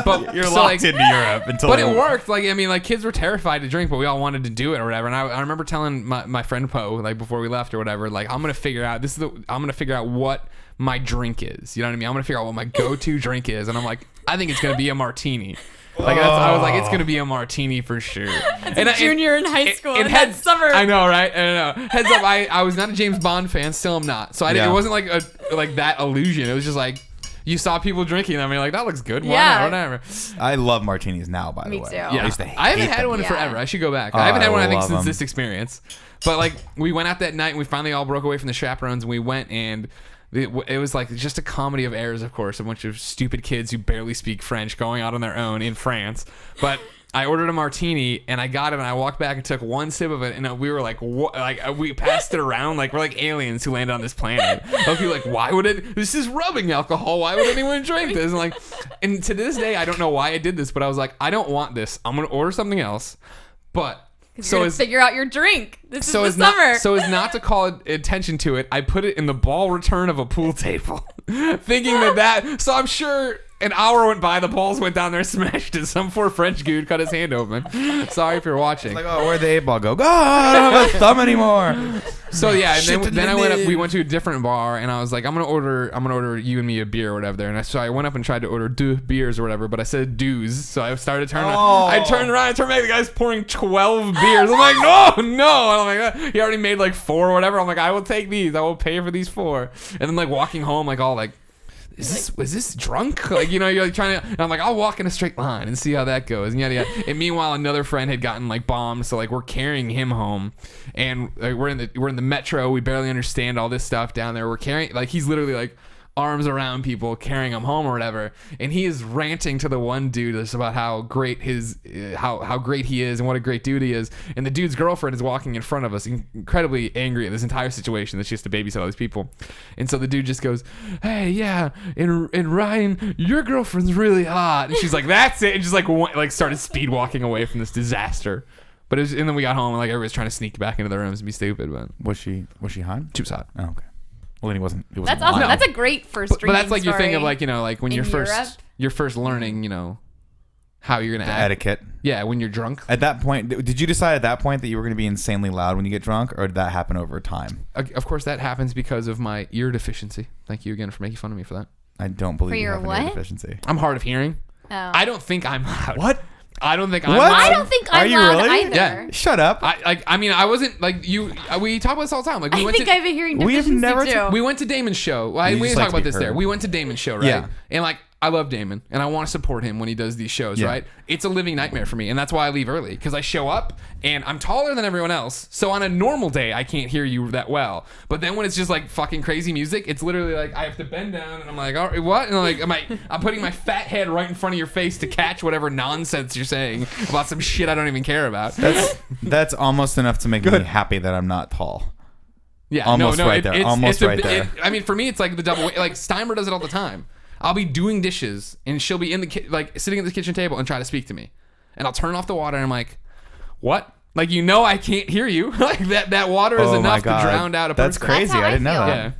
But You're so, locked like, into Europe until. But it worked. Like, I mean, like, kids were terrified to drink, but we all wanted to do it or whatever. And I remember telling my friend Poe, like, before we left or whatever, like, I'm gonna figure out what my drink is. You know what I mean? I'm gonna figure out what my go-to drink is, and I'm like, I think it's gonna be a martini. Like, I was like, it's gonna be a martini for sure. And Junior in high school. It in had that summer. I know, right? I know. Heads up, I was not a James Bond fan. Still am not. So Yeah. it wasn't like that illusion. It was just like you saw people drinking them. And you're like, that looks good. Why Yeah. not? Whatever. I love martinis now. By the Me way, too. Yeah. I used to I haven't hate had them. one in Yeah. forever. I should go back. Oh, I haven't had one, I think, love since them. this experience. But like, we went out that night and we finally all broke away from the chaperones and we went and it was like just a comedy of errors, of course, a bunch of stupid kids who barely speak French going out on their own in France. But I ordered a martini and I got it and I walked back and took one sip of it and we were like, what? Like, we passed it around like we're like aliens who landed on this planet. Like, people like, why would it? This is rubbing alcohol. Why would anyone drink this? And to this day, I don't know why I did this, but I was like, I don't want this. I'm gonna order something else. But So as figure out your drink. This so is as the summer. not so as not to call attention to it, I put it in the ball return of a pool table, thinking that. So I'm sure an hour went by, the balls went down there, smashed it. Some poor French dude cut his hand open. Sorry if you're watching. Like, oh, where'd the 8-ball go? God, I don't have a thumb anymore. So yeah, and Shit then I went up. did. We went to a different bar, and I was like, I'm gonna order you and me a beer or whatever. There, and so I went up and tried to order deux beers or whatever, but I said deux, so I started turning. I turned around, I turned back. The guy's pouring 12 beers. I'm like, no. And I'm like, he already made like 4 or whatever. I'm like, I will take these. I will pay for these 4. And then like walking home, like all like, is this drunk? Like, you know, you're like trying to, and I'm like, I'll walk in a straight line and see how that goes. And yada yada. And meanwhile, another friend had gotten like bombed, so like we're carrying him home, and like, we're in the metro. We barely understand all this stuff down there. We're carrying, like, he's literally like arms around people carrying him home or whatever, and he is ranting to the one dude just about how great how great he is and what a great dude he is, and the dude's girlfriend is walking in front of us, incredibly angry at this entire situation that she has to babysit all these people. And so the dude just goes, hey, yeah, and Ryan, your girlfriend's really hot. And she's like, that's it, and just like started speed walking away from this disaster. But and then we got home and like everybody's trying to sneak back into their rooms and be stupid, but Was she hot? she was hot. Oh, okay. Well, then he wasn't. That's awesome. lying. That's a great first But drinking that's like your thing of story. like, you know, like when In you're first learning, you know, how you're gonna The act. etiquette. Yeah, when you're drunk. At that point, did you decide at that point that you were going to be insanely loud when you get drunk, or did that happen over time? Of course, that happens because of my ear deficiency. Thank you again for making fun of me for that. I don't believe For you your have an what? ear deficiency. I'm hard of hearing. Oh. I don't think I'm loud. What? I don't think I'm What? loud. I don't think Are I'm you loud really? either. Yeah. Shut up. I mean, I wasn't like you. We talk about this all the time. Like we I went think to I have a hearing We have deficiency never too. we went to Damon's show. You We just didn't like talk to about be this there. heard. We went to Damon's show, right? Yeah. And like, I love Damon, and I want to support him when he does these shows, Yeah. right? It's a living nightmare for me, and that's why I leave early, because I show up and I'm taller than everyone else. So on a normal day, I can't hear you that well. But then when it's just like fucking crazy music, it's literally like I have to bend down, and I'm like, all right, what? And I'm like, I'm putting my fat head right in front of your face to catch whatever nonsense you're saying about some shit I don't even care about. That's almost enough to make me happy that I'm not tall. Yeah, Almost no, right there. It's, Almost it's right there. I mean, for me, it's like the double. Like Steimer does it all the time. I'll be doing dishes, and she'll be in the like sitting at the kitchen table and try to speak to me, and I'll turn off the water, and I'm like, "What? Like, you know, I can't hear you. Like that water is Oh my enough to God. drown out a That's person." crazy. That's how I didn't I know feel. that. Yeah.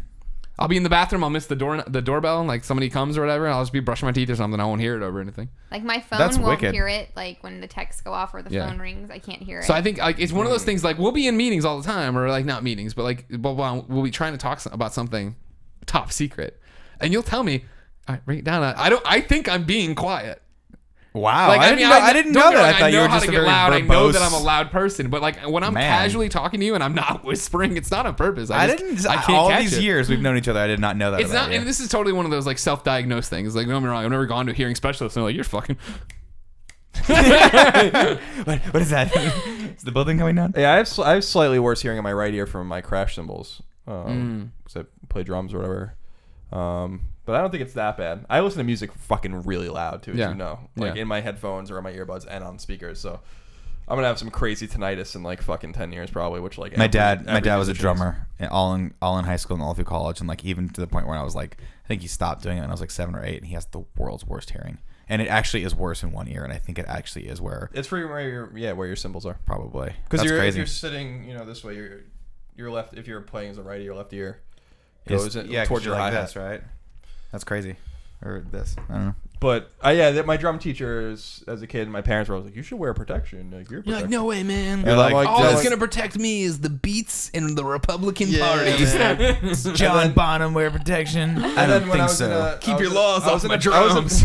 I'll be in the bathroom. I'll miss the doorbell, and like somebody comes or whatever. And I'll just be brushing my teeth or something. I won't hear it over anything. Like my phone That's won't wicked. hear it. Like when the texts go off or the Yeah. phone rings, I can't hear it. So I think like it's one of those things. Like we'll be in meetings all the time, or like not meetings, but like we'll be trying to talk about something top secret, and you'll tell me, all right, write it down. I think I'm being quiet. Wow. Like, I didn't know don't get me that. wrong, I thought you know were how just to a get very loud. I know that I'm a verbose- loud person, but like when I'm Man. casually talking to you and I'm not whispering, it's not on purpose. I can't all catch these it. years we've known each other, I did not know that. It's about not, you. and this is totally one of those like self-diagnosed things. Like, don't get me wrong, I've never gone to a hearing specialist and they're like, you're fucking. What is that? Is the building coming down? Yeah, I have slightly worse hearing in my right ear from my crash cymbals. Because I play drums or whatever. But I don't think it's that bad. I listen to music fucking really loud too, as Yeah. you know, like Yeah. in my headphones or in my earbuds and on speakers. So I'm gonna have some crazy tinnitus in like fucking 10 years probably. Which like My dad was a musician is. drummer all in high school and all through college, and like even to the point where I was like, I think he stopped doing it when I was like 7 or 8, and he has the world's worst hearing. And it actually is worse in one ear, and I think it actually is where it's for where your cymbals are. probably Because That's if crazy. you're sitting, this way, your left. If you're playing as a righty, your left ear Is- goes yeah, towards your like hi-hat. this, right? That's crazy. Or this, I don't know. But my drum teachers as a kid, my parents were always like, "You should wear protection." Like, You're like, no way, man. You're like, all "That's that's gonna protect me is the beats and the Republican Yeah, Party. man." John Bonham wear protection. I And don't then when think I was so. Keep your laws off my I drums.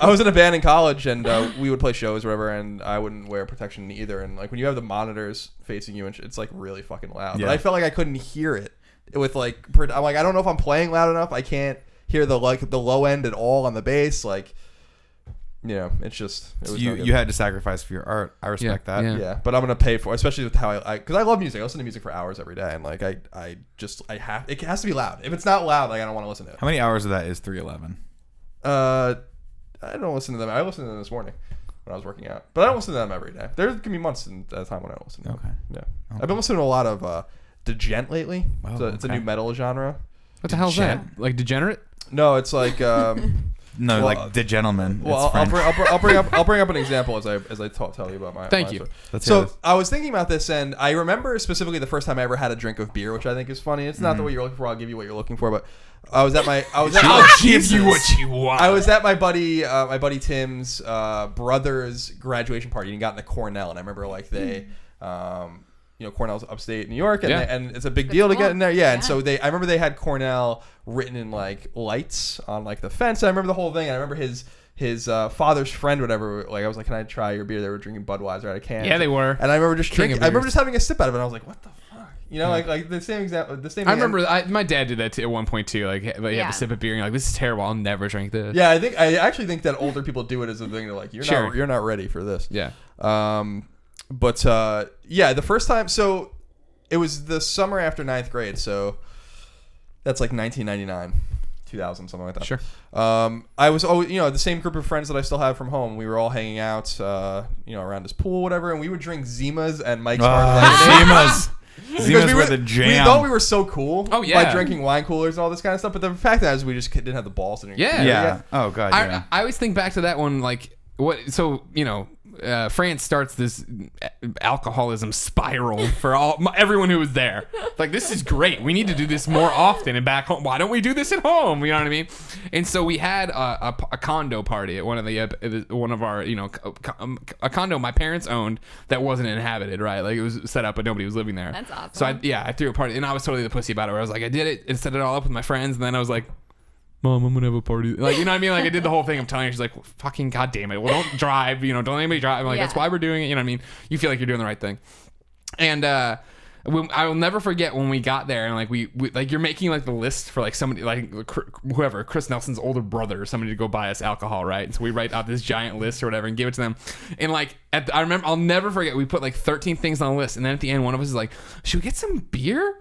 was in a band in college, and we would play shows or whatever, and I wouldn't wear protection either. And like when you have the monitors facing you, and it's like really fucking loud. Yeah. But I felt like I couldn't hear it with like. I'm like, I don't know if I'm playing loud enough. I can't hear the low end at all on the bass. Like, it's just it was no good. You had to sacrifice for your art. I respect Yeah, that. yeah. Yeah, but I'm gonna pay for, especially with how because I love music. I listen to music for hours every day, and like it has to be loud. If it's not loud, like I don't want to listen to it. How many hours of that is 311? I don't listen to them. I listened to them this morning when I was working out, but I don't listen to them every day. There can be months at a time when I don't listen to them. Okay. Yeah, I've been listening to a lot of Degent lately. Oh, It's a okay. new metal genre. What the hell's that? Like degenerate? No, it's like. No, Well, like the gentleman. Well, It's French. I'll bring up an example as I tell you about my. Thank my you. story. Let's hear So this. I was thinking about this, and I remember specifically the first time I ever had a drink of beer, which I think is funny. It's not the way you're looking for. I'll give you what you're looking for, but I was at I'll give you what you want. I was at my buddy Tim's brother's graduation party, and he got into Cornell, and I remember like they. Cornell's upstate New York, and, Yeah. and it's a big deal to get in there. Yeah, and so I remember they had Cornell written in like lights on like the fence. I remember the whole thing. I remember his father's friend, whatever. Like I was like, "Can I try your beer?" They were drinking Budweiser out of cans. Yeah, they were. And I remember just King of drinking. I remember beers. just having a sip out of it. And I was like, "What the fuck?" Like the same example. The same. I remember my dad did that at one point too. Like, you have Yeah. a sip of beer and you're like, this is terrible. I'll never drink this. Yeah, I actually think that older people do it as a thing. They're like, you're not ready for this. Yeah. But the first time. So it was the summer after 9th grade. So that's like 1999, 2000, something like that. Sure. I was always, the same group of friends that I still have from home. We were all hanging out, around his pool, whatever, and we would drink Zimas and Mike's Hard Lemonade. Zimas. Because Zimas were the We jam. thought we were so cool Oh, yeah. by drinking wine coolers and all this kind of stuff, but the fact that is we just didn't have the balls to drink. Yeah. Yeah. Oh god. Yeah. I always think back to that one, like what. So France starts this alcoholism spiral for everyone who was there. Like, this is great. We need to do this more often and back home. Why don't we do this at home? You know what I mean? And so we had a condo party at one of our a condo my parents owned that wasn't inhabited. Right, like it was set up, but nobody was living there. That's awesome. So I threw a party, and I was totally the pussy about it. Where I was like, I did it and set it all up with my friends, and then I was like, Mom, I'm gonna have a party. Like, you know what I mean? Like, I did the whole thing. I'm telling her, she's like, fucking goddamn it. Well, don't drive. Don't let anybody drive. I'm like, Yeah. that's why we're doing it. You know what I mean? You feel like you're doing the right thing. And I will never forget when we got there, and like we like you're making like the list for like somebody like whoever, Chris Nelson's older brother or somebody to go buy us alcohol, right? And so we write out this giant list or whatever and give it to them. And like I remember, I'll never forget, we put like 13 things on the list, and then at the end one of us is like, should we get some beer?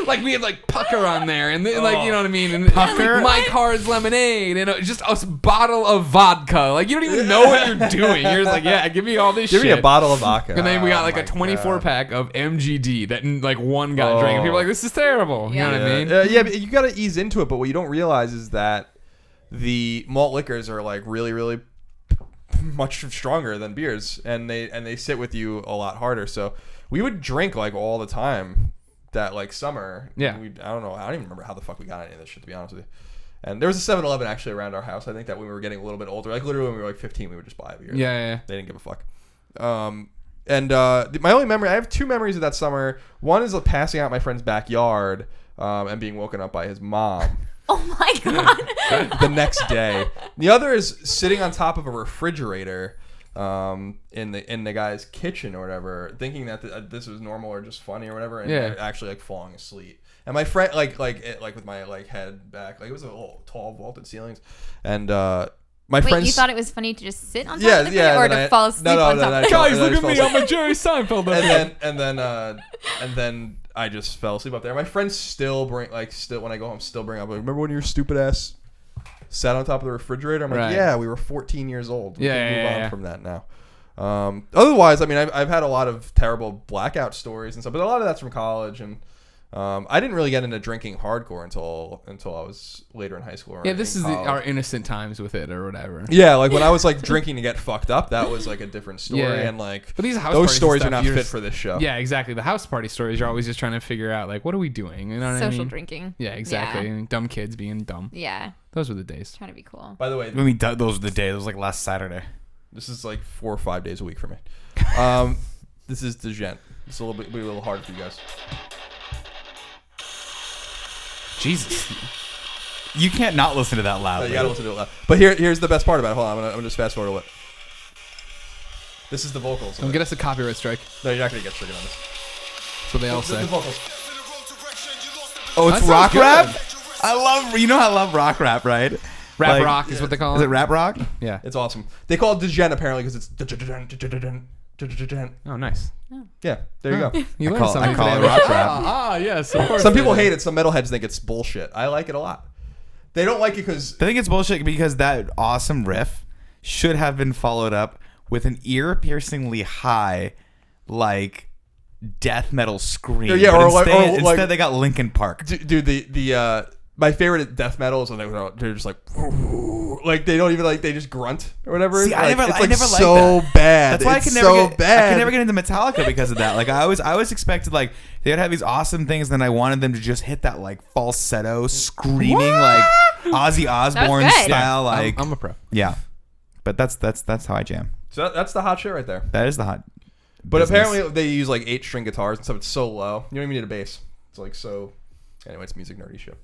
Like we had like Pucker on there, and then, like, you know what I mean, and Pucker? Mike Hard's lemonade, and just a bottle of vodka. Like, you don't even know what you're doing. You're just like, yeah, give me all this Give shit. me a bottle of vodka. And then we got like my a 24 God. pack of MGD that like one got drank. And people were like, this is terrible. You know what I mean? Yeah, but you got to ease into it. But what you don't realize is that the malt liquors are like really, really much stronger than beers, and they sit with you a lot harder. So we would drink like all the time that like summer. Yeah. I don't even remember how the fuck we got any of this shit, to be honest with you. And there was a 7-Eleven actually around our house. I think that when we were getting a little bit older, like literally when we were like 15, we would just buy a beer. Yeah. They didn't give a fuck. My only memory, I have two memories of that summer. One is passing out in my friend's backyard and being woken up by his mom Oh my god. the next day. The other is sitting on top of a refrigerator in the guy's kitchen or whatever, thinking that this was normal or just funny or whatever, and actually like falling asleep. And my friend like with my like head back, like it was a little tall vaulted ceilings, and my Wait, friends. you thought it was funny to just sit on top of the bed, or and to fall asleep on top of the Guys, and look I at fell me. asleep. I'm a Jerry Seinfeld. and then I just fell asleep up there. My friends still when I go home, still bring up, like, remember when your stupid ass sat on top of the refrigerator? I'm like, Right. yeah, we were 14 years old. We can move on Yeah. from that now. Otherwise, I mean, I've had a lot of terrible blackout stories and stuff, but a lot of that's from college, and I didn't really get into drinking hardcore until I was later in high school. Yeah, this is our innocent times with it or whatever. Yeah, like when I was like drinking to get fucked up, that was like a different story, and like but these house those stories and are stuff, not fit for this show. Yeah, exactly. The house party stories, you're always just trying to figure out like, what are we doing? You know what I mean? Social drinking. Yeah, exactly. Yeah. And dumb kids being dumb. Yeah. Those were the days. Trying to be cool. By the way, those were the days. It was like last Saturday. this is like 4 or 5 days a week for me. This is the gent. It's a little harder for you guys. Jesus. You can't not listen to that loud. You gotta listen to it loud. But here's the best part about it. Hold on, I'm gonna just fast forward a little. This is the vocals. Don't get us a copyright strike. No, you're not gonna get stricken on this. That's what they all say. The vocals. Oh, it's That rock sounds rap. good. I love rock rap, right? Rap Like- rock is what they call it. Is it rap rock? Yeah. It's awesome. They call it degen apparently because it's degen. Oh, nice. Yeah, there you go. You learned call something it today. rock rap. Yes, of course. Some people hate it. Some metalheads think it's bullshit. I like it a lot. They don't like it because I think it's bullshit because that awesome riff should have been followed up with an ear-piercingly high, like, death metal scream. Yeah, But or like- instead, or like- they got Linkin Park. dude, the my favorite death metal is when they're just like they don't even like they just grunt or whatever. See, Like, I never it's liked so that. bad. That's why it's I could never so get. bad. I could never get into Metallica because of that. Like I always expected like they'd have these awesome things, then I wanted them to just hit that like falsetto screaming like Ozzy Osbourne good. style. Like I'm a pro. yeah, but that's how I jam. So that's the hot shit right there. That is the hot. But business. apparently they use like 8-string guitars and stuff. It's so low. You don't even need a bass. It's like so. Anyway, it's music nerdy shit.